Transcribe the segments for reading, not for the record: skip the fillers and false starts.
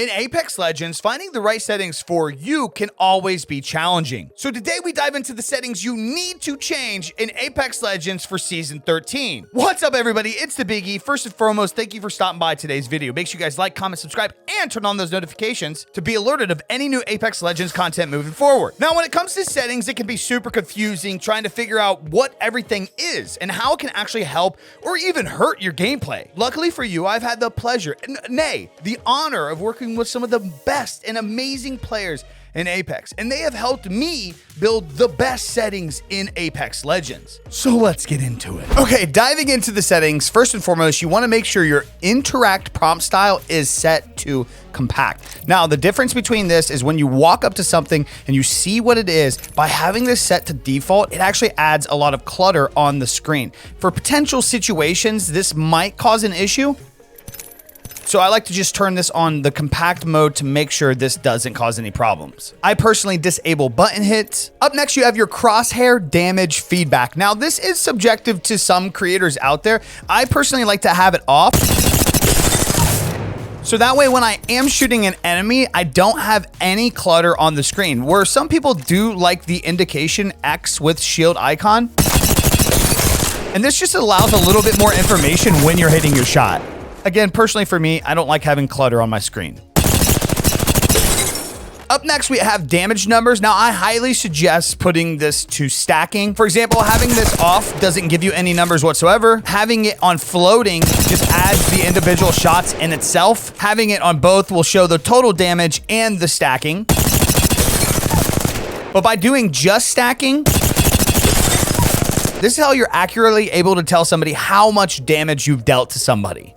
In Apex Legends, finding the right settings for you can always be challenging. So today we dive into the settings you need to change in Apex Legends for Season 13. What's up, everybody? It's the Big E. First and foremost, thank you for stopping by today's video. Make sure you guys like, comment, subscribe, and turn on those notifications to be alerted of any new Apex Legends content moving forward. Now, when it comes to settings, it can be super confusing trying to figure out what everything is and how it can actually help or even hurt your gameplay. Luckily for you, I've had the pleasure, nay, the honor of working with some of the best and amazing players in Apex, and they have helped me build the best settings in Apex Legends. So let's get into it. Okay, diving into the settings, first and foremost, you want to make sure your interact prompt style is set to compact. Now, the difference between this is when you walk up to something and you see what it is, by having this set to default, it actually adds a lot of clutter on the screen. For potential situations, this might cause an issue. So I like to just turn this on the compact mode to make sure this doesn't cause any problems. I personally disable button hits. Up next, you have your crosshair damage feedback. Now, this is subjective to some creators out there. I personally like to have it off. So that way, when I am shooting an enemy, I don't have any clutter on the screen. Where some people do like the indication X with shield icon. And this just allows a little bit more information when you're hitting your shot. Again, personally for me, I don't like having clutter on my screen. Up next, we have damage numbers. Now, I highly suggest putting this to stacking. For example, having this off doesn't give you any numbers whatsoever. Having it on floating just adds the individual shots in itself. Having it on both will show the total damage and the stacking. But by doing just stacking, this is how you're accurately able to tell somebody how much damage you've dealt to somebody.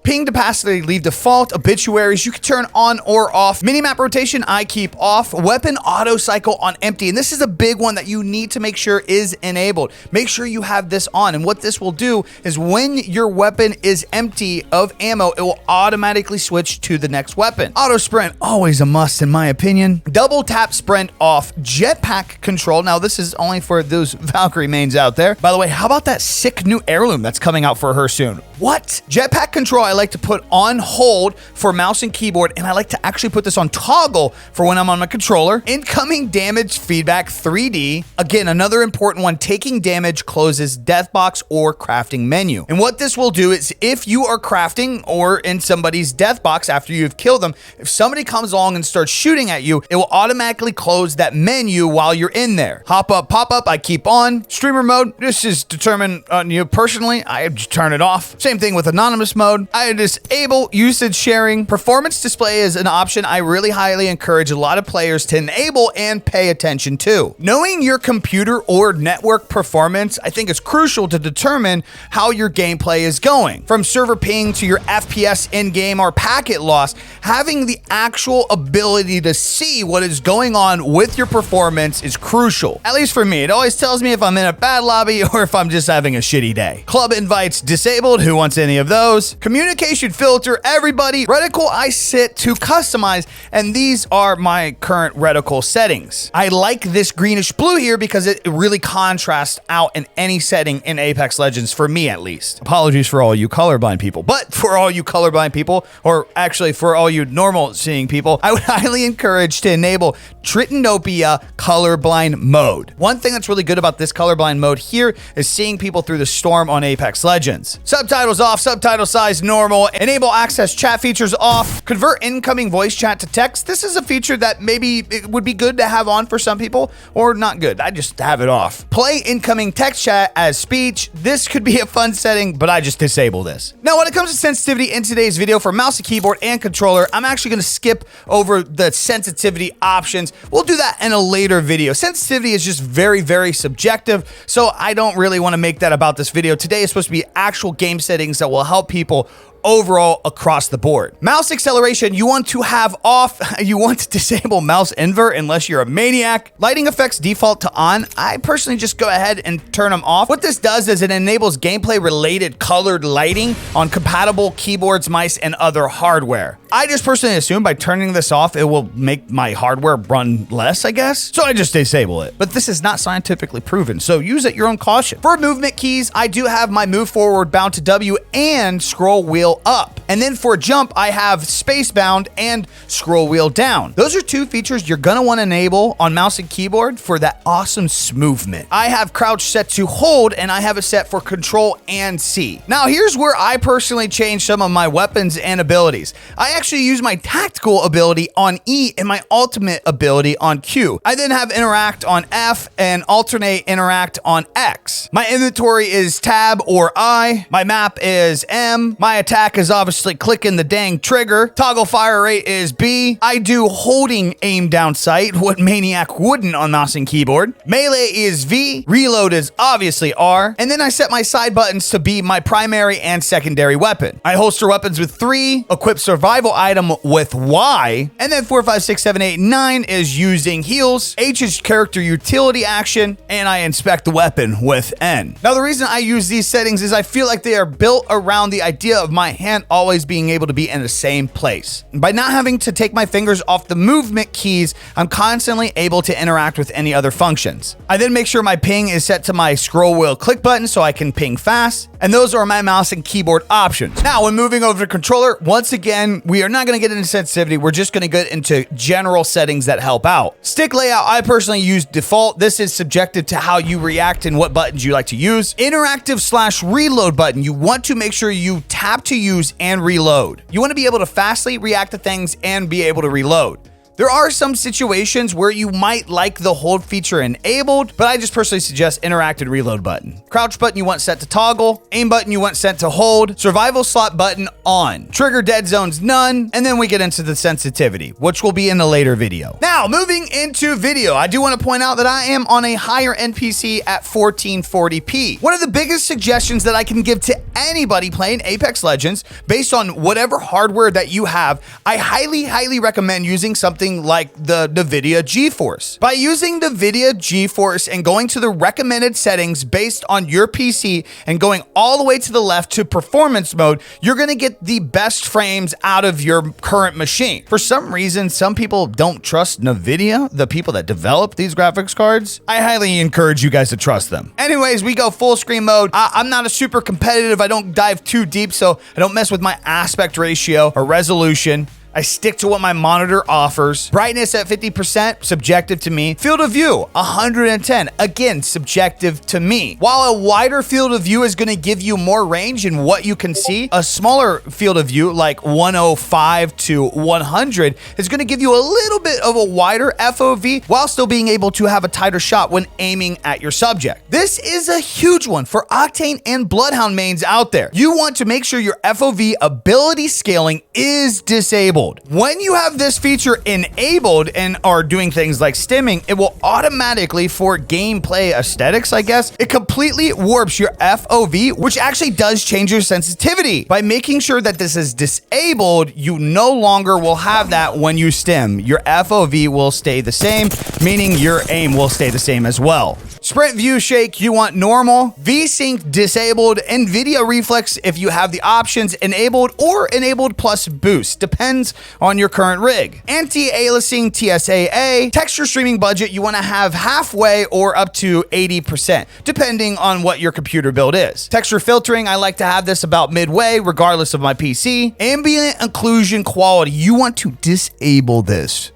Ping opacity, leave default. Obituaries, you can turn on or off. Minimap rotation, I keep off. Weapon auto cycle on empty. And this is a big one that you need to make sure is enabled. Make sure you have this on. And what this will do is when your weapon is empty of ammo, it will automatically switch to the next weapon. Auto sprint, always a must in my opinion. Double tap sprint off. Jetpack control. Now, this is only for those Valkyrie mains out there. By the way, how about that sick new heirloom that's coming out for her soon? What? Jetpack control, I like to put on hold for mouse and keyboard, and I like to actually put this on toggle for when I'm on my controller. Incoming damage feedback 3D. Again, another important one, taking damage closes death box or crafting menu. And what this will do is if you are crafting or in somebody's death box after you've killed them, if somebody comes along and starts shooting at you, it will automatically close that menu while you're in there. Hop up, pop up, I keep on. Streamer mode, this is determined on you personally. I just turn it off. Same thing with anonymous mode. I disable usage sharing. Performance display is an option I really highly encourage a lot of players to enable and pay attention to. Knowing your computer or network performance, I think is crucial to determine how your gameplay is going. From server ping to your FPS in-game or packet loss, having the actual ability to see what is going on with your performance is crucial. At least for me, it always tells me if I'm in a bad lobby or if I'm just having a shitty day. Club invites disabled. Who wants any of those? Communication filter, everybody. Reticle, I sit to customize, and these are my current reticle settings. I like this greenish blue here because it really contrasts out in any setting in Apex Legends, for me at least. Apologies for all you colorblind people, but for all you colorblind people, or actually for all you normal seeing people, I would highly encourage to enable Tritanopia Colorblind Mode. One thing that's really good about this colorblind mode here is seeing people through the storm on Apex Legends. Subtitles off, subtitle size normal. Enable access chat features off. Convert incoming voice chat to text. This is a feature that maybe it would be good to have on for some people, or not good. I just have it off. Play incoming text chat as speech. This could be a fun setting, but I just disable this. Now, when it comes to sensitivity in today's video for mouse and keyboard and controller, I'm actually going to skip over the sensitivity options. We'll do that in a later video. Sensitivity is just very, very subjective, so I don't really want to make that about this video. Today is supposed to be actual game settings that will help people overall across the board. Mouse acceleration, you want to have off. You want to disable mouse invert unless you're a maniac. Lighting effects default to on. I personally just go ahead and turn them off. What this does is it enables gameplay related colored lighting on compatible keyboards, mice, and other hardware. I just personally assume by turning this off, it will make my hardware run less, I guess. So I just disable it. But this is not scientifically proven, so use at your own caution. For movement keys, I do have my move forward bound to W and scroll wheel wheel up. And then for jump, I have space bound and scroll wheel down. Those are two features you're gonna want to enable on mouse and keyboard for that awesome movement. I have crouch set to hold, and I have it set for control and C. Now here's where I personally change some of my weapons and abilities. I actually use my tactical ability on E and my ultimate ability on Q. I then have interact on F and alternate interact on X. My inventory is tab or I. My map is M. My attack is obviously clicking the dang trigger. Toggle fire rate is B. I do holding aim down sight, what Maniac wouldn't on mouse and keyboard. Melee is V. Reload is obviously R. And then I set my side buttons to be my primary and secondary weapon. I holster weapons with 3, equip survival item with Y, and then 4, 5, 6, 7, 8, 9 is using heals. H is character utility action, and I inspect the weapon with N. Now the reason I use these settings is I feel like they are built around the idea of my hand always being able to be in the same place. By not having to take my fingers off the movement keys, I'm constantly able to interact with any other functions. I then make sure my ping is set to my scroll wheel click button so I can ping fast, and those are my mouse and keyboard options. Now when moving over to controller, once again, we are not going to get into sensitivity, we're just going to get into general settings that help out. Stick layout, I personally use default. This is subjective to how you react and what buttons you like to use. Interactive/reload button, you want to make sure you tap to use and reload. You want to be able to fastly react to things and be able to reload. There are some situations where you might like the hold feature enabled, but I just personally suggest interact and reload button. Crouch button you want set to toggle, aim button you want set to hold, survival slot button on, trigger dead zones none, and then we get into the sensitivity, which will be in a later video. Now, moving into video, I do want to point out that I am on a higher NPC at 1440p. One of the biggest suggestions that I can give to anybody playing Apex Legends, based on whatever hardware that you have, I highly recommend using something like the NVIDIA GeForce. By using the NVIDIA GeForce and going to the recommended settings based on your PC and going all the way to the left to performance mode, you're going to get the best frames out of your current machine. For some reason, some people don't trust NVIDIA, the people that develop these graphics cards. I highly encourage you guys to trust them. Anyways, we go full screen mode. I'm not a super competitive. I don't dive too deep, so I don't mess with my aspect ratio or resolution. I stick to what my monitor offers. Brightness at 50%, subjective to me. Field of view, 110, again, subjective to me. While a wider field of view is gonna give you more range in what you can see, a smaller field of view, like 105 to 100, is gonna give you a little bit of a wider FOV while still being able to have a tighter shot when aiming at your subject. This is a huge one for Octane and Bloodhound mains out there. You want to make sure your FOV ability scaling is disabled. When you have this feature enabled and are doing things like stimming, it will automatically, for gameplay aesthetics, I guess, it completely warps your FOV, which actually does change your sensitivity. By making sure that this is disabled, you no longer will have that when you stim. Your FOV will stay the same, meaning your aim will stay the same as well. Sprint view shake, you want normal. VSync disabled. NVIDIA reflex, if you have the options enabled or enabled plus boost, depends on your current rig. Anti-aliasing TSAA. Texture streaming budget, you want to have halfway or up to 80%, depending on what your computer build is. Texture filtering, I like to have this about midway, regardless of my PC. Ambient occlusion quality, you want to disable this.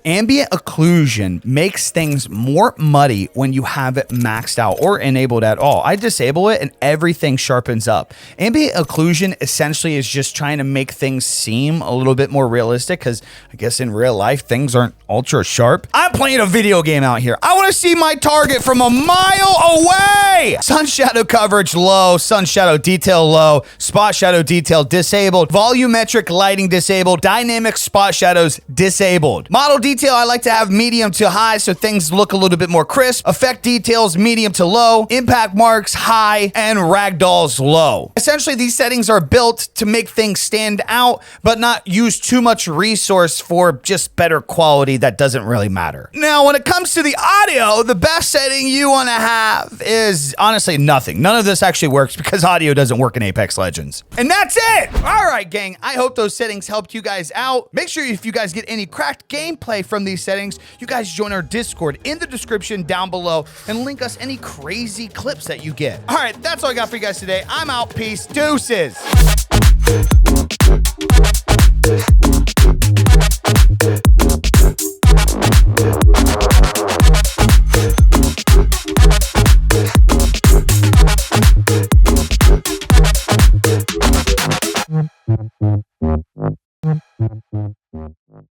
Ambient occlusion makes things more muddy when you have it maxed out or enabled at all. I disable it and everything sharpens up. Ambient occlusion essentially is just trying to make things seem a little bit more realistic, because I guess in real life things aren't ultra sharp. I'm playing a video game out here. I want to see my target from a mile away. Sun shadow coverage low, sun shadow detail low, spot shadow detail disabled, volumetric lighting disabled, dynamic spot shadows disabled. Model detail, I like to have medium to high so things look a little bit more crisp. Effect details, medium to low. Impact marks, high. And ragdolls, low. Essentially, these settings are built to make things stand out, but not use too much resource for just better quality that doesn't really matter. Now, when it comes to the audio, the best setting you want to have is honestly nothing. None of this actually works because audio doesn't work in Apex Legends. And that's it! All right, gang. I hope those settings helped you guys out. Make sure if you guys get any cracked gameplay from these settings, you guys join our Discord in the description down below and link us any crazy clips that you get. All right, that's all I got for you guys today. I'm out. Peace. Deuces.